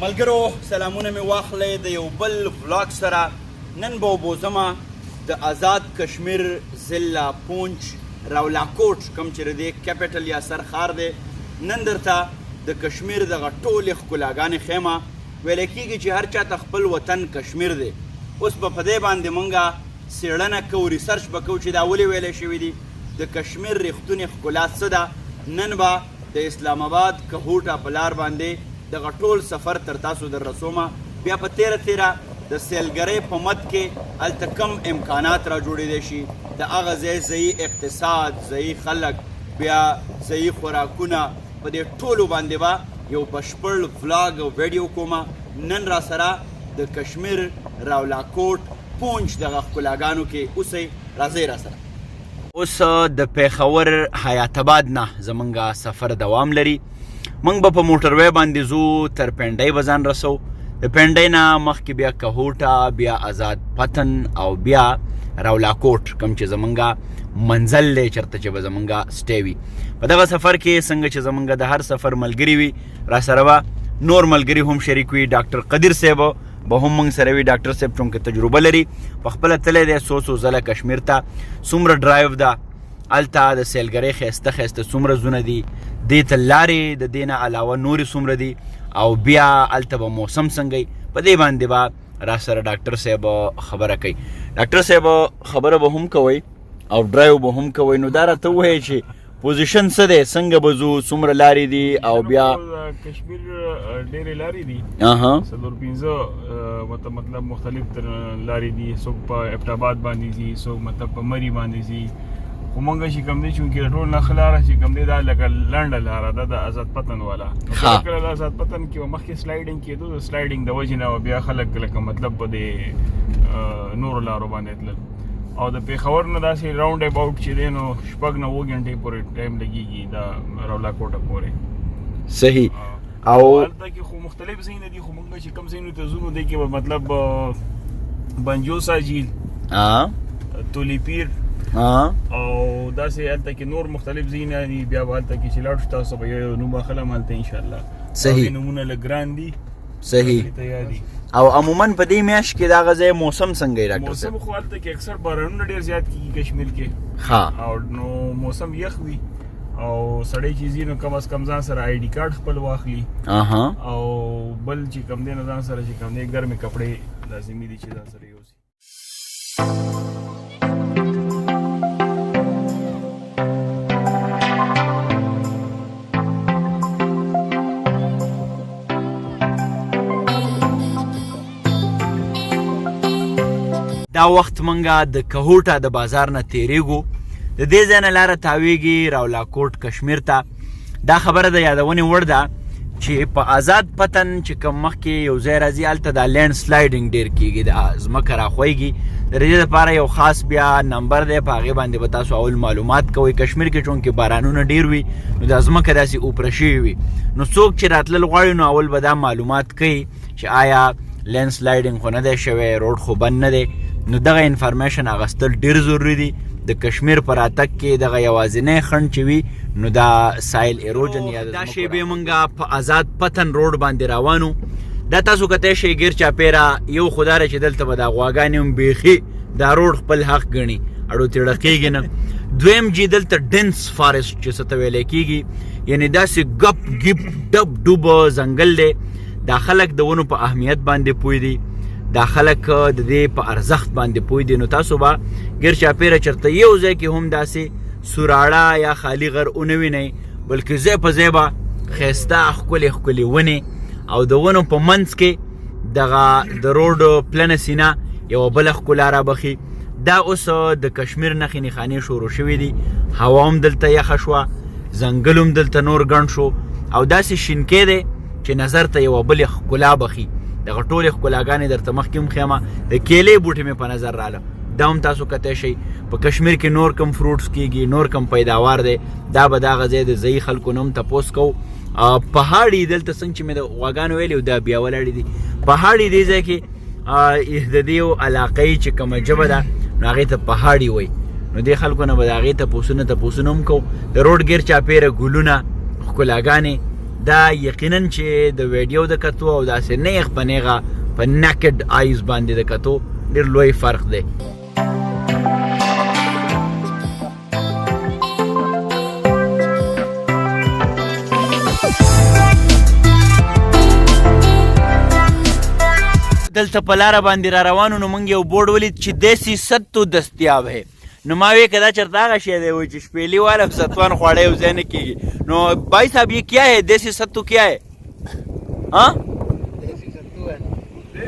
ملګرو سلامونه مې واخلئ د یو بل ولاګ سره. نن به وبوځمه د آزاد کشمیر ضلع پونچ راولاکوټ کوم چې د دې کیپټل یا سر ښار دی. نن درته د کشمیر دغه ټولې ښکلاګانې ښیمه. ویلی کېږي چې هر چاته خپل وطن کشمیر دی. اوس به په دې باندې موږ څېړنه کوو، ریسرچ به کوو چې دا ولې ویلی شوي دي، د کشمیر ریښتونې ښکلا څه ده. نن به د اسلام آباد کهوټه په لار باندې دغه ټول سفر تر تاسو در رسومه. بیا په تیره د سیلګرۍ په مد کې هلته کم امکانات را جوړېدی شي، د هغه ځای ځایي اقتصاد، ځایي خلک، بیا ځایي خوراکونه، په دې ټولو باندې به یو بشپړ ولاګ او ویډیو کومه. نن را سره د کشمیر راولاکوټ پونچ دغه ښکلاګانو کې اوسئ. راځئ را سره. اوس د پیښور حیات آباد نه زمونږ سفر دوام لري. موږ به په موټروی باندې ځو، تر پنډۍ به ځان رسو. د پنډۍ نه مخکې بیا کهوټه، بیا آزاد پتن او بیا راولاکوټ کوم چې زمونږ منزل دی، چېرته چې به زمونږ سټی وي. په دغه سفر کې څنګه چې زمونږ د هر سفر ملګري وي، را سره به نور ملګري هم شریک وي. ډاکټر قدیر صاحب به هم موږ سره وي. ډاکټر صاحب چونکې تجربه لري، په خپله تللی دی څو ځله کشمیر ته. څومره ډرایو ده هلته، د سیلګرۍ ښایسته ښایسته څومره زونه دي، دې ته لارې د دې نه علاوه نورې څومره دي، او بیا هلته به موسم څنګه وي. په دې باندې به را سره ډاکټر صاحب خبره کوي. ډاکټر صاحب خبره به هم کوئ او ډرایو به هم کوئ. نو دا راته ووایئ چې پوزیشن څه دی، څنګه به ځو، څومره لارې دي، او بیا کشمیر ډېرې لارې دي، 4-5 مطلب مختلف لارې دي. څوک په ابټاباد باندې ځي، څوک مطلب په مری باندې ځي. خو مونږ چې کوم دی چونکې ټول نه ښه لاره چې کوم دی دا لکه لنډه لاره ده د آزاد پتن والا. کله د آزاد پتن کې به مخکې سلایډینګ کېدو، د سلایډینګ د وجې نه بیا خلک لکه مطلب په دې نورو لارو باندې تلل. او د پېښور نه داسې راونډ اباوټ چې دی نو 6-9 غنټې پورې ټایم لګېږي د راولاکوټه پورې. صحیح. او هلته کې خو مختلف ځایونه دي، خو مونږ چې کوم ځایونو ته ځو نو دی کې به مطلب بنجوسا جھیل، تولی پیر او داسې هلته کې نور مختلف ځایونه دي. بیا به هلته کې چې لاړ شو تاسو به یو نوم اخلم هلته انشاءالله. صحیح. نومونه لږ ګران دي. صحیح. او عموما په دې میاشت کې د هغه ځای موسم څنګه وي ډاکټر صاحب؟ موسم خو هلته کې اکثر بارانونه ډېر زیات کېږي کشمیر کې. ها. او نو موسم یخ وي او سړی چې ځي نو کم از کم ځان سره آی ډي کارډ خپل واخلي. او بل چې کم دی نو ځان سره چې کم دی ګرمې کپړې لازمي دي چې ځان سره یوسي. دا وخت منګه د کهوټه د بازار نه تیریږو، د دې ځای نه لاره تاویږي راولاکوټ کشمیر ته. دا خبره د یادونې وړ ده چې په آزاد پتن چې کوم مخکې یو ځای راځي هلته دا لینډ سلایډینګ ډېر کېږي، د ځمکه راخویږي. د دې لپاره یو خاص بیا نمبر دی، په هغې باندې به تاسو اول معلومات کوئ. کشمیر کې چونکې بارانونه ډېر وي نو دا ځمکه داسې اوپره شوې وي، نو څوک چې راتلل غواړي نو اول به دا معلومات کوي چې آیا لینډ سلایډینګ خو نه دی شوی، روډ خو بند نه دی. نو دغه انفارمیشن اخیستل ډېر ضروري دي. د کشمیر په راتګ کې دغه یوازینی خنډ چې وي نو دا سایل ایروجن یا دا شیبې موږ په آزاد پتن روډ باندې روانو. دا تاسو کتی شئ ګیر چاپېره یو خو دا چې دلته به دا غواګانې هم بیخي دا روډ خپل حق ګڼي، اړو تېړه کېږي نه. دویم جي دلته ډنس فارسټ چې څه ته ویلی کېږي، یعنې داسې ګپ ګپ ډب ډوب ځنګل دی. دا خلک د ونو په اهمیت باندې پوه دي، دا خلک د دې په ارزښت باندې پوه دي. نو تاسو به ګیر چاپېره چېرته یو ځای کې هم داسې سوراړه یا خالي غر ونه وینئ، بلکې ځای په ځای به ښایسته ښکلې ښکلې ونې او د ونو په منځ کې دغه د روډ پلنه سینه یوه بله ښکلا رابخي. دا اوس د کشمیر نښې نښانې شروع شوي دي. هوا هم دلته یخه شوه، ځنګل هم دلته نور ګڼ شو، او داسې شینکی دی چې نظر ته یوه بلې ښکلا بخي. دغه ټولې ښکلاګانې درته مخکې هم ښیمه. د کیلې بوټي مې په نظر راله، دا هم تاسو کتی شئ. په کشمیر کې نور کم فروټس کېږي، نور کم پیداوار دی، دا به دغه ځای د ځایي خلکو نه هم تپوس کوو. پهاړي دلته څنګه چې مې د غواګانو ویلي دا بیا ولاړې دي. پهاړي دې ځای کې د دې علاقې چې کومه ژبه ده نو هغې ته پهاړي وایي. نو دې خلکو نه به د هغې تپوسونه هم کوو. د روډ ګیر چاپېره ګلونه، ښکلاګانې دا یقینا چې د ویډیو د کتو او داسې نیغ په نیغه په نیکډ آیز باندې د کتو ډېر لوی فرق دی. دلته په لاره باندې را روانو نو موږ یو بورډ ولید چې دیسی ستو دستیاب ہے. نو ما وی که دا چرته هغه شی دی چې شپېلي والا او ستوان خواړه یو ځای نه کېږي. نو بھائی صاحب یہ کیا ہے دیسی ستو کیا ہے؟ ہاں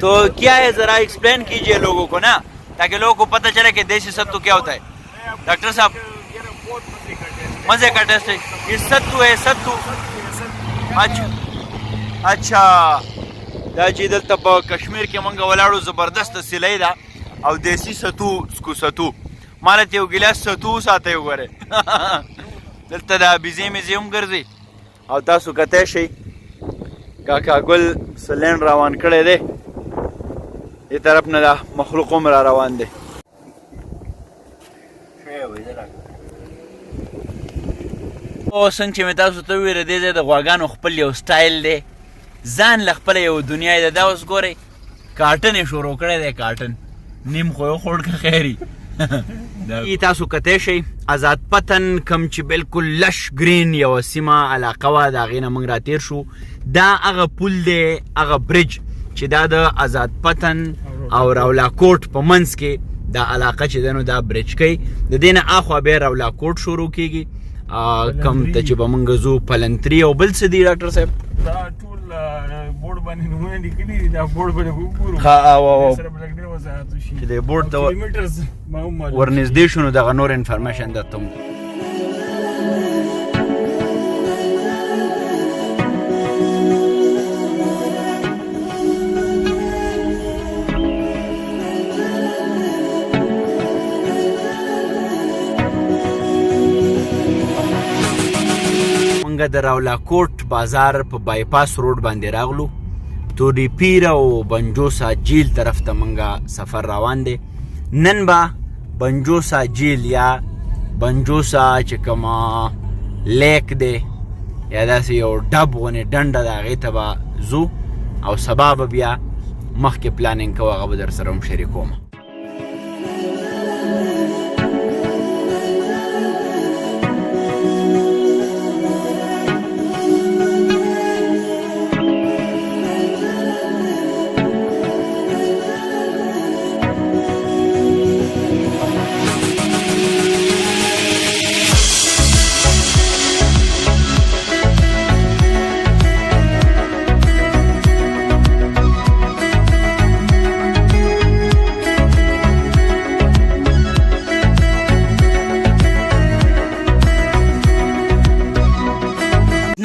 تو کیا ہے ذرا ایکسپلین کیجیے لوگوں کو نا تاکہ لوگوں کو پتہ چلے کہ دیسی ستو کیا ہوتا ہے. ڈاکٹر صاحب مزے کا ٹیسٹ ہے یہ ستو ہے ستو. اچھا دا چې دلته په کشمیر کې مونږ ولاړو زبردست سیلۍ ده او دیسی ستو سکو ستو ماله ته یو ګیلاس ستو ساتئ وګورئ. دلته دا بیزې میزې هم ګرځي او تاسو کتی شئ کاکا ګل سلینډ روان کړی دی دې طرف نه دا مخلوق هم را روان دی. او څنګه چې مې تاسو ته وویل دې ځای د غواګانو خپل یو سټایل دی ځان له خپله یو دنیا یې ده. دا اوس ګورئ کارټن یې شروع کړی دی کارټن نیم خو یې خوړ که خیري. تاسو کتی شئ آزاد پتن کم چې بالکل لش ګرین یوه سیمه علاقه وه د هغې نه موږ راتېر شو. دا هغه پل دی هغه برج چې دا د آزاد پتن او راولاکوټ په منځ کې دا علاقه چې دی نو دا برج کوي. د دې نه اخوا بیا راولاکوټ شروع کېږي کم ته چې به موږ ځو پلنتري او بل څه دي ډاکټر صاحب؟ دا ټول بورډ باندې نومونه لیکلي دي. دا بورډ باندې وګورو سره به لږ ډېر وضاحت وشي چې د بورډ ته کیلومیټرز ما هم معلوم ورنږدې شو نو دغه نور انفارمیشن درته هم د راولاکوټ بازار په بایپاس روډ باندې راغلو. توري پیر او بنجوسا جیل طرف ته مونږه سفر روان دی. نن به بنجوسا جیل یا بنجوسا چې کومه لیک دی یا داسې یو ډب غونې ډنډه ده هغې ته به ځو او سبا به بیا مخکې پلانینګ کوو هغه به در سره هم شریکوم.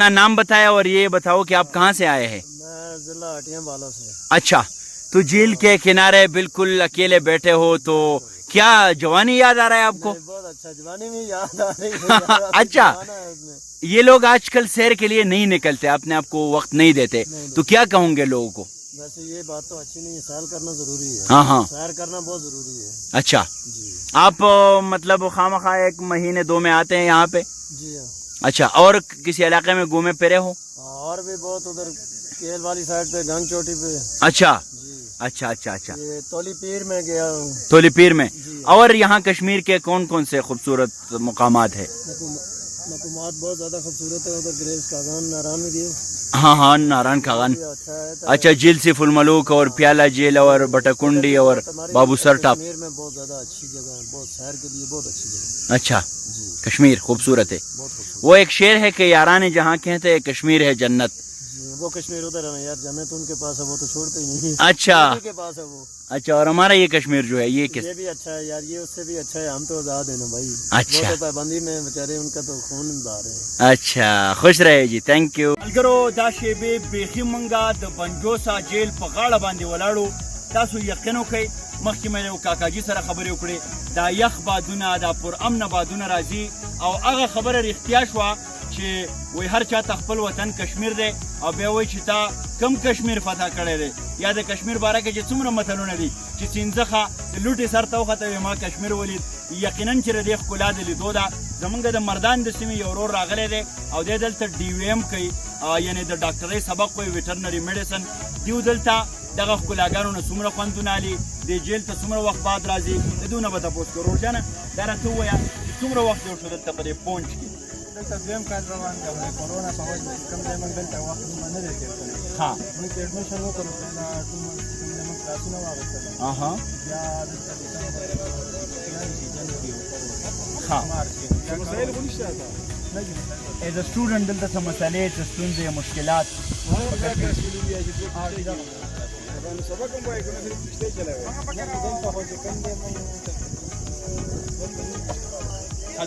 अपना नाम बताया और ये बताओ कि आप कहाँ से आए हैं? मैं जिला हटियावाला से। अच्छा, तो झील के किनारे बिल्कुल अकेले बैठे हो तो क्या जवानी याद आ रहा है आपको? बहुत अच्छा, जवानी में याद आ रही है। अच्छा, ये लोग आजकल सैर के लिए नहीं निकलते, अपने आप को वक्त नहीं देते, तो क्या कहोगे लोगों को? वैसे ये बात तो अच्छी नहीं है, सैर करना जरूरी है। हाँ हाँ, सैर करना बहुत जरूरी है। अच्छा जी, आप मतलब खामखा 1 महीने 2 में आते हैं यहाँ पे? जी हाँ। अच्छा, और किसी इलाके में घूमे फिरे हो? और भी बहुत उधर केल वाली साइड पे गंग चोटी पे। अच्छा जी, अच्छा अच्छा अच्छा, ये तोली पीर में गया हूँ। तोली पीर में। जी। और यहाँ कश्मीर के कौन कौन से खूबसूरत मुकामात है? मकुमात बहुत ज्यादा खूबसूरत है उधर, ग्रेस कागान नारायण में दिए। हाँ हाँ, नारायण खागान। अच्छा है। अच्छा, झील से फुलमलूक और प्याला झील और बटाकुंडी और बाबूसर टॉप। कश्मीर में बहुत ज्यादा अच्छी जगह है, बहुत सैर के लिए बहुत अच्छी जगह। अच्छा, जी, कश्मीर खूबसूरत है। बहुत खूबसूरत। वो एक शेर है कि यारान जहाँ कहते हैं कश्मीर है जन्नत। जी, वो कश्मीर उधर है ना यार, जन्नत उनके पास है, वो तो छोड़ते ही नहीं है। अच्छा उन्हीं के पास है वो। अच्छा, और हमारा ये कश्मीर जो है ये किस? ये भी अच्छा है यार, ये उससे भी अच्छा है, हम तो आजाद है ना भाई। अच्छा। वो तो पाबंदी में बेचारे, उनका तो खून बाहर है। अच्छा, खुश रहे जी, थैंक यू। अलगरो दा शेबे बेखी मंगा द बंजोसा जेल په غاړه باندې ولاړو. تاسو یقین وکړئ مخکې مې یو کاکاجي سره خبرې وکړې، دا یخ بادونه دا پر امن بادونه راځي او هغه خبره رښتیا شوه چې وایي هر چا ته خپل وطن کشمیر دی او بیا وایي چې تا کم کشمیر فتح کړی دی. یا د کشمیر باره کې چې څومره متلونه دي چې سینځخه د لوټې سر ته وخته ما کشمیر ولید یقینا چې د دې ښکلا د لیدو ده. زمونږ د مردان د سیمې یو ورور راغلی دی او دی دلته DVM کوي، یعنې د ډاکټرۍ سبق کوي، ویټرنري میډیسن. دیو دلته دغه ښکلاګانو نه څومره خوندونه اخلي، دې جیل ته څومره وخت بعد راځي، د دوی نه به تپوس کوو. روژانه دا راته ووایه چې څومره وخت جوړ شو دلته په دې پونچ کې؟ دلته دویم کال روان دی او د کرونا په وجه کوم ځای موږ دلته وخت نه دی تېر کړی. ها موږ چې اډمیشن وکړو پهله کوم ځای موږ کلاسونه واخیستل، بیا دلته ډسمبر جنوري ها مارچ کې مسایل خو نشته هلته. ایز ا سټوډنټ دلته څه مسلې، څه ستونزې، مشکلات؟ سبق هم وایي که نه صرف کشتۍ چلوي. دلته خو چې کوم دی موږ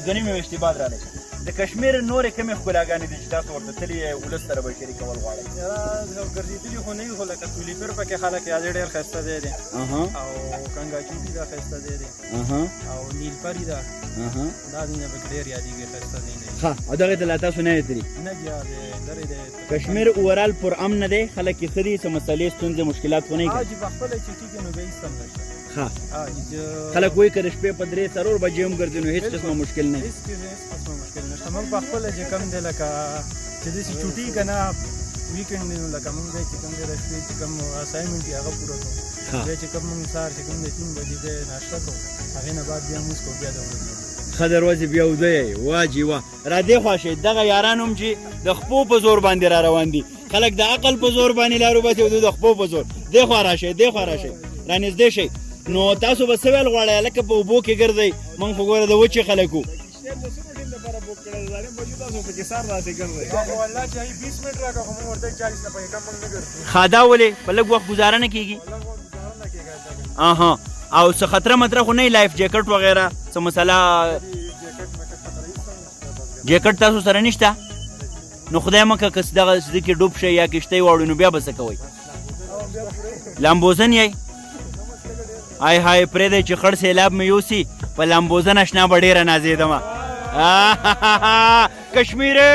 دوه نیمې میاشتې بعد راغلی. د کشمیر نورې کومې ښکلاګانې دي چې تاسو ورته تللي یې ولس سره به شریکول غواړئ؟ ګرځېدلي خو نه یو، خو لکه تولیفر پکې خلک یادې ډېر ښایسته ځای دی، او کنګا چوټي دا ښایسته ځای دی، او نیلپري ده، دا ځایونه پکې ډېر یادېږي، ښایسته ځایونه دي. ښه، او دغې ته لا تاسو نه یې تللي؟ نه جی لرې دی. کشمیر اوورال پر امن دی، خلک یې ښه دي، څه مسلې، ستونزې، مشکلات خو نه یې کوي؟ جی په خپله چې ټیک نو بیا هېڅ هم نشته. ښه، خلک وایي که د شپې په 3-4 بجې هم ګرځي نو هېڅ قسمه مشکل نه وي. هېڅ قسمه مشکل نشته. موږ په خپله چې کوم دی لکه چې داسې چوټي که نه ویکینډ دی نو لکه موږ دی چې کوم دی د شپې چې کوم اسایمنټ وي هغه پوره کوو. بیا چې کوم موږ سهار چې کوم دی 3 بجې دی ناشته کوو، هغې نه بعد بیا مونځ کوو، بیا د ورځې ښه د ورځې بیا اوده یې وا جي وا. را دې خوا شئ، دغه یاران هم چې د خپو په زور باندې را روان دي، خلک د عقل په زور باندې لارو باسي او دوی د خپو په زور. دې خوا راشئ، دې خوا راشئ، را نږدې شئ. نو تاسو به څه ویل غواړئ؟ هلکه په اوبو کې ګرځئ، موږ خو ګوره د وچې خلک وو. کشتۍ د څومره ټیم لپاره بوک کړی دی؟ ظالم بچو تاسو پکې سار راسئ ګرځئ. والله چې 20 منټ راکړه خو موږ ورته 40 نه پکې کم موږ نه ګرځو. خادا ولې په لږ وخت ګزاره نه کېږي؟ او څه خطره مطره خو نه وي، لایف جیکټ وغیره څه مسله؟ جیکټ تاسو سره نشته؟ نو خدای مکه که دغه څه کې ډوب شئ یا کشتۍ واوړي نو بیا به څه کوئ؟ لامبوزن یئ؟ های های پرېږدئ چې خړ سیلاب مې یوسي، په لامبوزن اشنا به ډېره نازېدمه. کشمیرې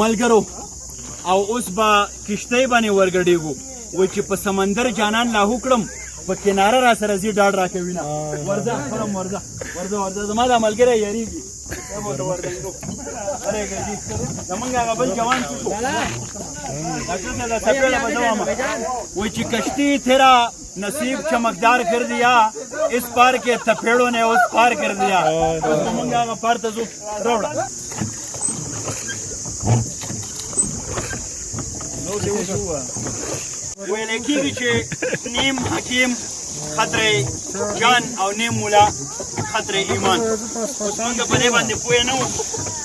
ملګرو، او اوس به کشتۍ باندې ورګډېږو. وایي چې په سمندر جانان لاهو کړم، په کناره را سره ځي ډاډ راکوي نه. ورځه خرم ورځه ورځه ورځه، زما دا ملګری یېرېږي. زمونږ هغه بل جوان څه شو؟ وایي چې کشتی تیرا نصیب چمکدار کر دیا، اس پار کے تپیڑوں نے اس پار کر دیا. زمونږ هغه پار ته ځو، راوړه. ویل کېږي چې نیم حکیم خطرې جان او نیم مولا خطرې ایمان. اوس موږ په دې باندې پوه نه وو،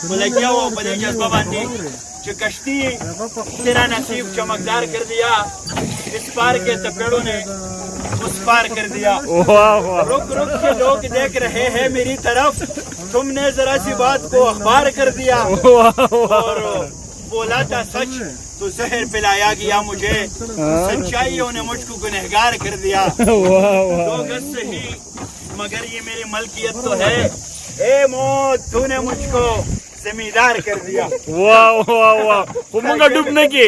په لګیا وو په دې جذبه باندې چې کشتی تیرا نصیب چمکدار کر دیا، اس پار کے تپیڑوں نے اس پار کر دیا. رک رک کے لوگ دیکھ رہے ہیں میری طرف، تم نے ذرا سی بات کو اخبار کر دیا. اور بولا تھا سچ تو زہر پلایا گیا مجھے، سچائیوں نے مجھ کو گنہگار کر دیا. 2 گز صحیح مگر یہ میری ملکیت تو ہے، اے موت تو نے مجھ کو زمیندار کر دیا. واہ واہ واہ، خو مونږ ډوب نه کې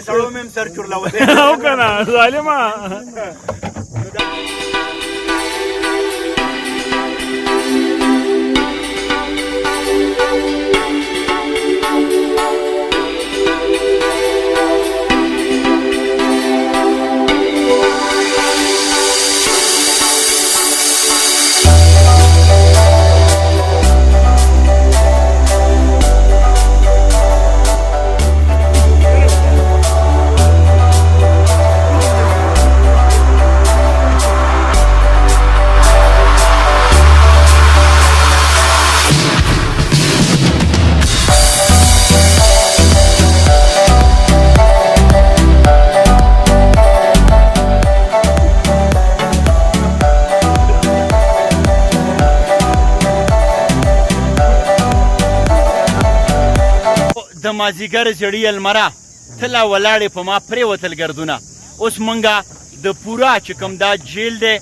سړو مې هم سر چورلولی او که نه ظالمه. مازیګر زړی المره تله ولاړې په ما پرېوتل ګردونه اوس مونږه د پوره چې کوم دا جیل دی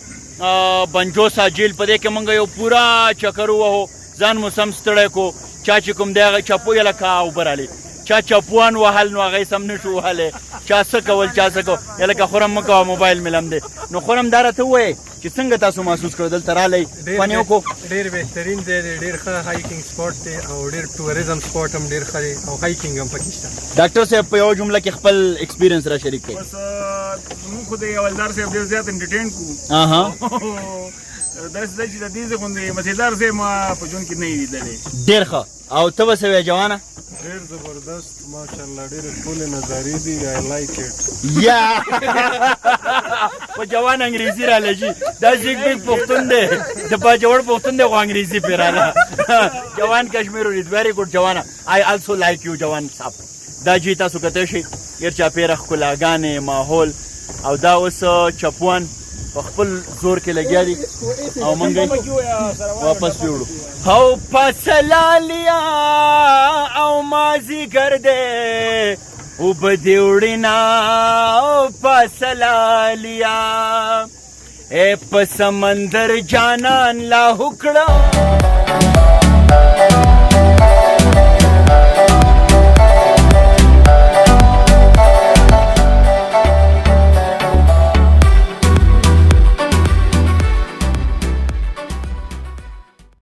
بنجوسا جیل په دې کې مونږ یو پوره چکر ووهو ځان مو سم ستړی کو چا چې کوم دی هغه چپو یې لکه اوبه رالې چا چپوان وهل نو هغه سم نشو وهلی چا څه کول چا څه کول یا لکه خورم مه کوه موبایل مې لم دی نو خورم دا راته ووایې چې څنګه تاسو محسوس کړو دلته رالی خوند یې وکړو ډېر بهترین ځای دی ډېر ښه هایکنګ سپاټ دی او ډېر ټوریزم سپاټ هم ډېر ښه دی او هایکنګ هم پکې شته ډاکټر صاحب په یو جمله کې خپل ایکسپیرینس را شریک کړئ بس موږ خو د حوالدار صاحب ډېر زیات انټرټین کړو داسې ده چې د دې ځای غوندې مزېدار ځای ما په ژوند کې نه وي لیدلی ډېر ښه او ته به څه وایې جوانه ډېر زبردست ماشاءالله ډېرې ښکلې نظارې دي آی لایک اټ یا په جوان انګریزي را لږي دا زیګ بیگ پښتون دی د باجوړ پښتون دی خو انګریزي پې راله جوان کشمیر اټ ویری ګډ جوانه آی آلسو لایک یو جوان صاحب دا جی تاسو کته شي غیر چاپیره ښکلاګانې ماحول او دا اوس چپوان په خپل زور کې لګیا دي او موږ واپس ویوړو او پسلالیا او مازیګر دی اوبه دې وړینا او پسلالیا ای په سمندر جانان لا هکړه